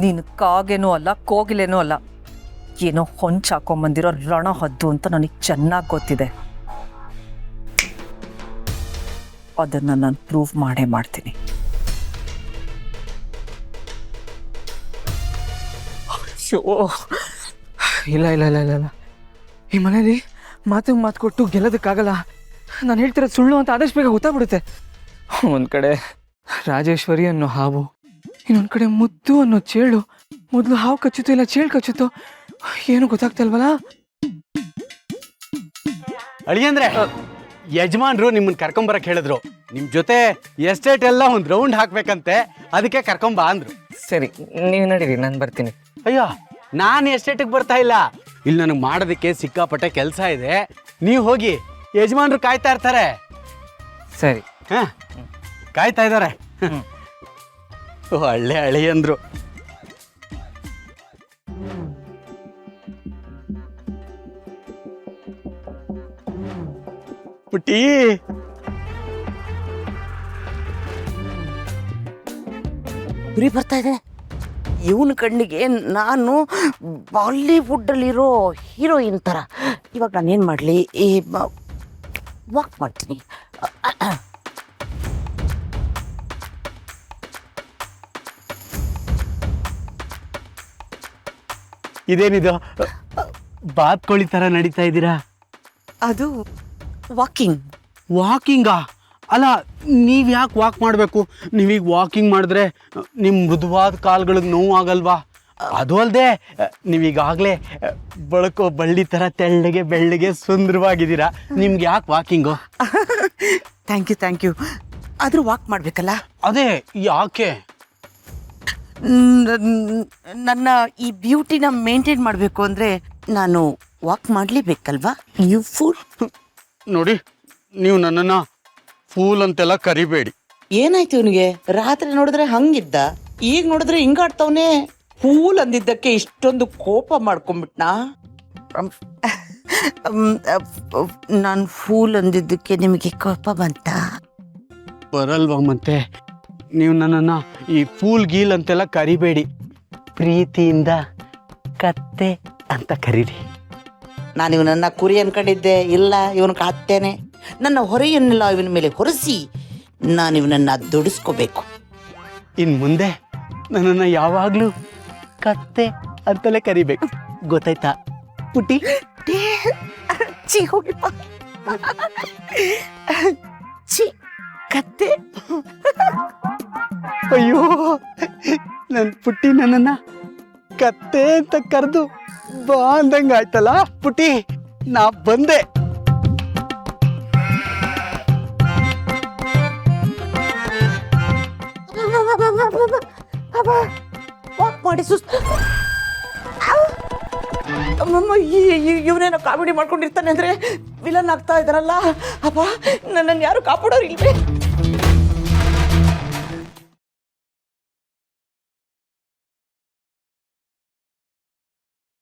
ನೀನು ಕಾಗೇನೂ ಅಲ್ಲ ಕೋಗಿಲೇನೂ ಅಲ್ಲ, ಏನೋ ಹೊಂಚಾಕೊಂಬಂದಿರೋ ರಣ ಹದ್ದು ಅಂತ ನನಗೆ ಚೆನ್ನಾಗಿ ಗೊತ್ತಿದೆ. ಅದನ್ನು ನಾನು ಪ್ರೂವ್ ಮಾಡೇ ಮಾಡ್ತೀನಿ. ಇಲ್ಲ ಇಲ್ಲ ಇಲ್ಲ ಇಲ್ಲ ಇಲ್ಲ ಈ ಮನೇಲಿ ಮಾತು ಕೊಟ್ಟು ಗೆಲ್ಲೋದಕ್ಕಾಗಲ್ಲ. ನಾನು ಹೇಳ್ತಿರೋದು ಸುಳ್ಳು ಅಂತ ಆದಷ್ಟು ಬೇಗ ಗೊತ್ತಾಗ್ಬಿಡುತ್ತೆ. ಒಂದು ಕಡೆ ರಾಜೇಶ್ವರಿ ಅನ್ನೋ ಹಾವು, ಇನ್ನೊಂದು ಕಡೆ ಮುದ್ದು ಅನ್ನೋ ಚೇಳು. ಮೊದಲು ಹಾವು ಕಚ್ಚುತ್ತೋ ಇಲ್ಲ ಚೇಳು ಕಚ್ಚುತ್ತೋ ಏನು ಗೊತ್ತಾಗ್ತಲ್ವಲ್ಲ. ಅಳಿಯಂದ್ರೆ ಯಜಮಾನ್ರು ನಿಮ್ಮನ್ನ ಕರ್ಕೊಂಬರಕ್ಕೆ ಹೇಳಿದ್ರು. ನಿಮ್ಮ ಜೊತೆ ಎಸ್ಟೇಟ್ ಎಲ್ಲ ಒಂದು ರೌಂಡ್ ಹಾಕ್ಬೇಕಂತೆ, ಅದಕ್ಕೆ ಕರ್ಕೊಂಬ ಅಂದ್ರು. ಸರಿ, ನೀವು ನಡೀರಿ, ನಾನು ಬರ್ತೀನಿ. ಅಯ್ಯೋ, ನಾನು ಎಸ್ಟೇಟಿಗೆ ಬರ್ತಾ ಇಲ್ಲ. ಇಲ್ಲಿ ನನಗೆ ಮಾಡೋದಕ್ಕೆ ಸಿಕ್ಕಾಪಟ್ಟೆ ಕೆಲಸ ಇದೆ. ನೀವು ಹೋಗಿ, ಯಜಮಾನ್ರು ಕಾಯ್ತಾ ಇರ್ತಾರೆ. ಸರಿ. ಹಾ, ಕಾಯ್ತಾ ಇದ್ದಾರೆ. ಒಳ್ಳೆ ಅಳಿಯಂದ್ರು. ಪುಟ್ಟಿ, ಗುರಿ ಬರ್ತಾ ಇದೆ. ಇವನ ಕಣ್ಣಿಗೆ ನಾನು ಬಾಲಿವುಡ್ಡಲ್ಲಿರೋ ಹೀರೋಯಿನ್ ಥರ. ಇವಾಗ ನಾನೇನು ಮಾಡಲಿ? ಈ ವಾಕ್ ಮಾಡ್ತೀನಿ. ಇದೇನಿದು ಬಾತ್ಕೋಳಿ ಥರ ನಡೀತಾ ಇದ್ದೀರಾ? ಅದು ವಾಕಿಂಗ್. ವಾಕಿಂಗಾ? ಅಲ್ಲ, ನೀವು ಯಾಕೆ ವಾಕ್ ಮಾಡಬೇಕು? ನೀವೀಗ ವಾಕಿಂಗ್ ಮಾಡಿದ್ರೆ ನಿಮ್ಮ ಮೃದುವಾದ ಕಾಲುಗಳಿಗೆ ನೋವು ಆಗಲ್ವಾ? ಅದು ಅಲ್ಲದೆ ನೀವೀಗಾಗಲೇ ಬಳಕೋ ಬಳ್ಳಿ ಥರ ತೆಳ್ಳಗೆ ಬೆಳ್ಳಗೆ ಸುಂದರವಾಗಿದ್ದೀರಾ. ನಿಮ್ಗೆ ಯಾಕೆ ವಾಕಿಂಗು? Thank you. ಆದರೂ ವಾಕ್ ಮಾಡಬೇಕಲ್ಲ? ಅದೇ ಯಾಕೆ? ನನ್ನ ಈ ಬ್ಯೂಟಿನ ಮೇಂಟೈನ್ ಮಾಡಬೇಕು ಅಂದರೆ ನಾನು ವಾಕ್ ಮಾಡಲೇಬೇಕಲ್ವಾ? You pool. ನೋಡಿ, ನೀವು ನನ್ನನ್ನು ಫೂಲ್ ಅಂತೆಲ್ಲ ಕರಿಬೇಡಿ. ಏನಾಯ್ತು ಇವನಿಗೆ? ರಾತ್ರಿ ನೋಡಿದ್ರೆ ಹಂಗಿದ್ದ, ಈಗ ನೋಡಿದ್ರೆ ಹಿಂಗಾಡ್ತವನೇ. ಫೂಲ್ ಅಂದಿದ್ದಕ್ಕೆ ಇಷ್ಟೊಂದು ಕೋಪ ಮಾಡ್ಕೊಂಡ್ಬಿಟ್ನಾ? ನಾನು ಫೂಲ್ ಅಂದಿದ್ದಕ್ಕೆ ನಿಮಗೆ ಕೋಪ ಬಂತ? ಬರಲ್ವಾ ಮತ್ತೆ? ನೀವು ನನ್ನನ್ನು ಈ ಫೂಲ್ ಗೀಲ್ ಅಂತೆಲ್ಲ ಕರಿಬೇಡಿ. ಪ್ರೀತಿಯಿಂದ ಕತ್ತೆ ಅಂತ ಕರೀರಿ. ನಾನು ಇವನನ್ನ ಕುರಿ ಅನ್ಕೊಂಡಿದ್ದೆ. ಇಲ್ಲ, ಇವನ ಹತ್ತೇನೆ. ನನ್ನ ಹೊರೆಯನ್ನೆಲ್ಲ ಇವನ ಮೇಲೆ ಹೊರಿಸಿ ನಾನು ಇವನನ್ನ ದುಡಿಸ್ಕೋಬೇಕು. ಇನ್ನು ಮುಂದೆ ನನ್ನನ್ನು ಯಾವಾಗಲೂ ಕತ್ತೆ ಅಂತಲೇ ಕರಿಬೇಕು, ಗೊತ್ತಾಯ್ತಾ ಪುಟ್ಟಿ? ಚಿ ಹೋಗಿಪ್ಪ. ಚಿ ಕತ್ತೆ. ಅಯ್ಯೋ, ನನ್ನ ಪುಟ್ಟಿ ನನ್ನನ್ನು ಕತ್ತೆ ಅಂತ ಕರೆದು ಬಾ ಅಂದಂಗೆ ಆಯ್ತಲ್ಲ. ಪುಟ್ಟಿ, ನಾ ಬಂದೆ. ವಾಕ್ ಮಾಡಿ ಸುಸ್ತು. ಇವನೇನೋ ಕಾಮಿಡಿ ಮಾಡ್ಕೊಂಡಿರ್ತಾನೆ ಅಂದ್ರೆ ವಿಲನ್ ಆಗ್ತಾ ಇದಾರಲ್ಲ. ಅಪ್ಪ, ನನ್ನನ್ನು ಯಾರು ಕಾಪಾಡೋರು ಇಲ್ವೇ?